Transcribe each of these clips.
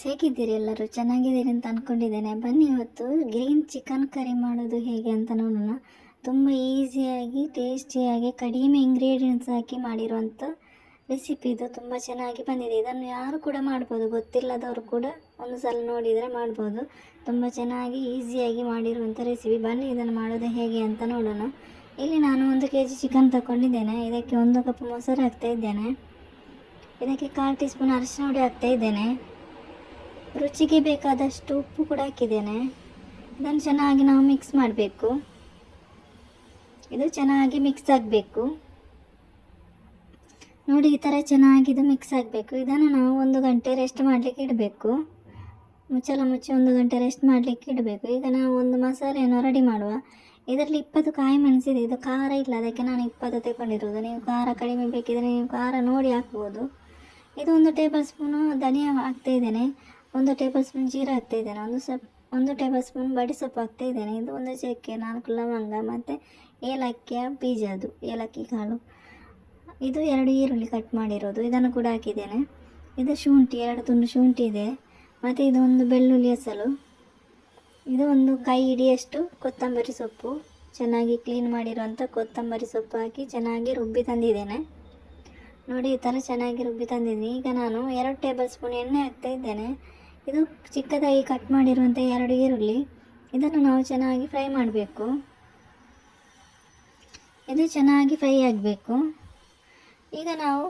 Friends, ಹೇಗಿದ್ದೀರಿ? ಎಲ್ಲರೂ ಚೆನ್ನಾಗಿದ್ದೀರಿ ಅಂತ ಅಂದ್ಕೊಂಡಿದ್ದೇನೆ. ಬನ್ನಿ ಇವತ್ತು ಗ್ರೀನ್ ಚಿಕನ್ ಕರಿ ಮಾಡೋದು ಹೇಗೆ ಅಂತ ನೋಡೋಣ. ತುಂಬ ಈಸಿಯಾಗಿ ಟೇಸ್ಟಿಯಾಗಿ ಕಡಿಮೆ ಇಂಗ್ರೀಡಿಯೆಂಟ್ಸ್ ಹಾಕಿ ಮಾಡಿರುವಂಥ ರೆಸಿಪಿ ಇದು. ತುಂಬ ಚೆನ್ನಾಗಿ ಬಂದಿದೆ. ಇದನ್ನು ಯಾರು ಕೂಡ ಮಾಡ್ಬೋದು, ಗೊತ್ತಿಲ್ಲದವರು ಕೂಡ ಒಂದು ಸಲ ನೋಡಿದರೆ ಮಾಡ್ಬೋದು. ತುಂಬ ಚೆನ್ನಾಗಿ ಈಸಿಯಾಗಿ ಮಾಡಿರುವಂಥ ರೆಸಿಪಿ. ಬನ್ನಿ ಇದನ್ನು ಮಾಡೋದು ಹೇಗೆ ಅಂತ ನೋಡೋಣ. ಇಲ್ಲಿ ನಾನು 1 kg ಚಿಕನ್ ತಗೊಂಡಿದ್ದೇನೆ. ಇದಕ್ಕೆ 1 ಕಪ್ ಮೊಸರು ಹಾಕ್ತಾ ಇದ್ದೇನೆ. ಇದಕ್ಕೆ 1/4 ಟೀ ಸ್ಪೂನ್ ಅರಿಶಿನ ಹುಡಿ ಹಾಕ್ತಾ ಇದ್ದೇನೆ. ರುಚಿಗೆ ಬೇಕಾದಷ್ಟು ಉಪ್ಪು ಕೂಡ ಹಾಕಿದ್ದೇನೆ. ಇದನ್ನು ಚೆನ್ನಾಗಿ ನಾವು ಮಿಕ್ಸ್ ಮಾಡಬೇಕು. ಇದು ಚೆನ್ನಾಗಿ ಮಿಕ್ಸ್ ಆಗಬೇಕು. ನೋಡಿ, ಈ ಥರ ಚೆನ್ನಾಗಿ ಇದು ಮಿಕ್ಸ್ ಆಗಬೇಕು. ಇದನ್ನು ನಾವು 1 ಗಂಟೆ ರೆಸ್ಟ್ ಮಾಡಲಿಕ್ಕೆ ಇಡಬೇಕು. ಮುಚ್ಚಳ ಮುಚ್ಚಿ 1 ಗಂಟೆ ರೆಸ್ಟ್ ಮಾಡಲಿಕ್ಕೆ ಇಡಬೇಕು. ಈಗ ನಾವು ಒಂದು ಮಸಾಲೆಯನ್ನು ರೆಡಿ ಮಾಡುವ. ಇದರಲ್ಲಿ 20 ಕಾಯಿ ಮೆಣಸಿದೆ. ಇದು ಖಾರ ಇಲ್ಲ, ಅದಕ್ಕೆ ನಾನು 20 ತಗೊಂಡಿರೋದು. ನೀವು ಖಾರ ಕಡಿಮೆ ಬೇಕಿದ್ರೆ ನೀವು ಖಾರ ನೋಡಿ ಹಾಕ್ಬೋದು. ಇದು 1 ಟೇಬಲ್ ಸ್ಪೂನು ಧನಿಯಾ ಹಾಕ್ತಾ ಇದ್ದೇನೆ. 1 ಟೇಬಲ್ ಸ್ಪೂನ್ ಜೀರಾ ಹಾಕ್ತಾ ಇದ್ದೇನೆ. 1 ಟೇಬಲ್ ಸ್ಪೂನ್ ಬಡಿ ಸೊಪ್ಪು ಹಾಕ್ತಾ ಇದ್ದೇನೆ. ಇದು 1 ಚಕ್ಕೆ, 4 ಲವಂಗ ಮತ್ತು ಏಲಕ್ಕಿಯ ಬೀಜ, ಅದು ಏಲಕ್ಕಿ ಕಾಳು. ಇದು 2 ಈರುಳ್ಳಿ ಕಟ್ ಮಾಡಿರೋದು, ಇದನ್ನು ಕೂಡ ಹಾಕಿದ್ದೇನೆ. ಇದು ಶುಂಠಿ, 2 ತುಂಡು ಶುಂಠಿ ಇದೆ. ಮತ್ತು ಇದು 1 ಬೆಳ್ಳುಳ್ಳಿ ಹೆಸರು. ಇದು 1 ಕೈ ಹಿಡಿಯಷ್ಟು ಕೊತ್ತಂಬರಿ ಸೊಪ್ಪು, ಚೆನ್ನಾಗಿ ಕ್ಲೀನ್ ಮಾಡಿರುವಂಥ ಕೊತ್ತಂಬರಿ ಸೊಪ್ಪು ಹಾಕಿ ಚೆನ್ನಾಗಿ ರುಬ್ಬಿ ತಂದಿದ್ದೇನೆ. ನೋಡಿ, ಈ ಥರ ಚೆನ್ನಾಗಿ ರುಬ್ಬಿ ತಂದಿದ್ದೀನಿ. ಈಗ ನಾನು 2 ಟೇಬಲ್ ಸ್ಪೂನ್ ಎಣ್ಣೆ ಹಾಕ್ತಾ ಇದ್ದೇನೆ. ಇದು ಚಿಕ್ಕದಾಗಿ ಕಟ್ ಮಾಡಿರುವಂಥ 2 ಈರುಳ್ಳಿ. ಇದನ್ನು ನಾವು ಚೆನ್ನಾಗಿ ಫ್ರೈ ಮಾಡಬೇಕು. ಇದು ಚೆನ್ನಾಗಿ ಫ್ರೈ ಆಗಬೇಕು. ಈಗ ನಾವು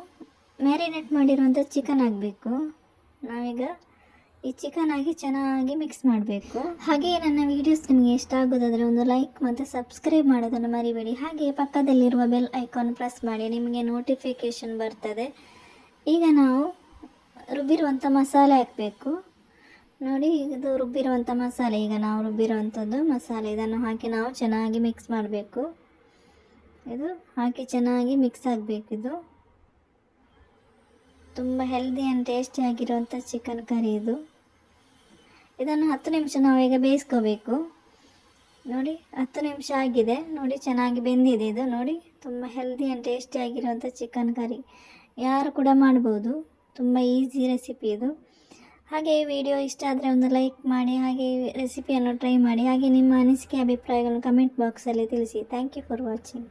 ಮ್ಯಾರಿನೇಟ್ ಮಾಡಿರುವಂಥ ಚಿಕನ್ ಹಾಕಬೇಕು. ನಾವೀಗ ಈ ಚಿಕನ್ ಹಾಕಿ ಚೆನ್ನಾಗಿ ಮಿಕ್ಸ್ ಮಾಡಬೇಕು. ಹಾಗೆಯೇ ನನ್ನ ವೀಡಿಯೋಸ್ ನಿಮಗೆ ಇಷ್ಟ ಆಗೋದಾದರೆ ಒಂದು ಲೈಕ್ ಮತ್ತು ಸಬ್ಸ್ಕ್ರೈಬ್ ಮಾಡೋದನ್ನು ಮರಿಬೇಡಿ. ಹಾಗೆಯೇ ಪಕ್ಕದಲ್ಲಿರುವ ಬೆಲ್ ಐಕಾನ್ ಪ್ರೆಸ್ ಮಾಡಿ, ನಿಮಗೆ ನೋಟಿಫಿಕೇಷನ್ ಬರ್ತದೆ. ಈಗ ನಾವು ರುಬ್ಬಿರುವಂಥ ಮಸಾಲೆ ಹಾಕಬೇಕು. ನೋಡಿ, ಇದು ರುಬ್ಬಿರುವಂಥ ಮಸಾಲೆ. ಈಗ ನಾವು ರುಬ್ಬಿರುವಂಥದ್ದು ಮಸಾಲೆ, ಇದನ್ನು ಹಾಕಿ ನಾವು ಚೆನ್ನಾಗಿ ಮಿಕ್ಸ್ ಮಾಡಬೇಕು. ಇದು ಹಾಕಿ ಚೆನ್ನಾಗಿ ಮಿಕ್ಸ್ ಆಗಬೇಕು. ಇದು ತುಂಬ ಹೆಲ್ದಿ ಆ್ಯಂಡ್ ಟೇಸ್ಟಿ ಆಗಿರುವಂಥ ಚಿಕನ್ ಕರಿ ಇದು. ಇದನ್ನು 10 ನಿಮಿಷ ನಾವು ಈಗ ಬೇಯಿಸ್ಕೋಬೇಕು. ನೋಡಿ, 10 ನಿಮಿಷ ಆಗಿದೆ. ನೋಡಿ, ಚೆನ್ನಾಗಿ ಬೆಂದಿದೆ ಇದು. ನೋಡಿ, ತುಂಬ ಹೆಲ್ದಿ ಆ್ಯಂಡ್ ಟೇಸ್ಟಿ ಆಗಿರುವಂಥ ಚಿಕನ್ ಕರಿ ಯಾರು ಕೂಡ ಮಾಡ್ಬೋದು. ತುಂಬ ಈಸಿ ರೆಸಿಪಿ ಇದು. ಹಾಗೆ ಈ ವಿಡಿಯೋ ಇಷ್ಟ ಆದರೆ ಒಂದು ಲೈಕ್ ಮಾಡಿ, ಹಾಗೆ ರೆಸಿಪಿಯನ್ನು ಟ್ರೈ ಮಾಡಿ. ಹಾಗೆ ನಿಮ್ಮ ಅನಿಸಿಕೆ ಅಭಿಪ್ರಾಯಗಳನ್ನು ಕಮೆಂಟ್ ಬಾಕ್ಸಲ್ಲಿ ತಿಳಿಸಿ. Thank you for watching.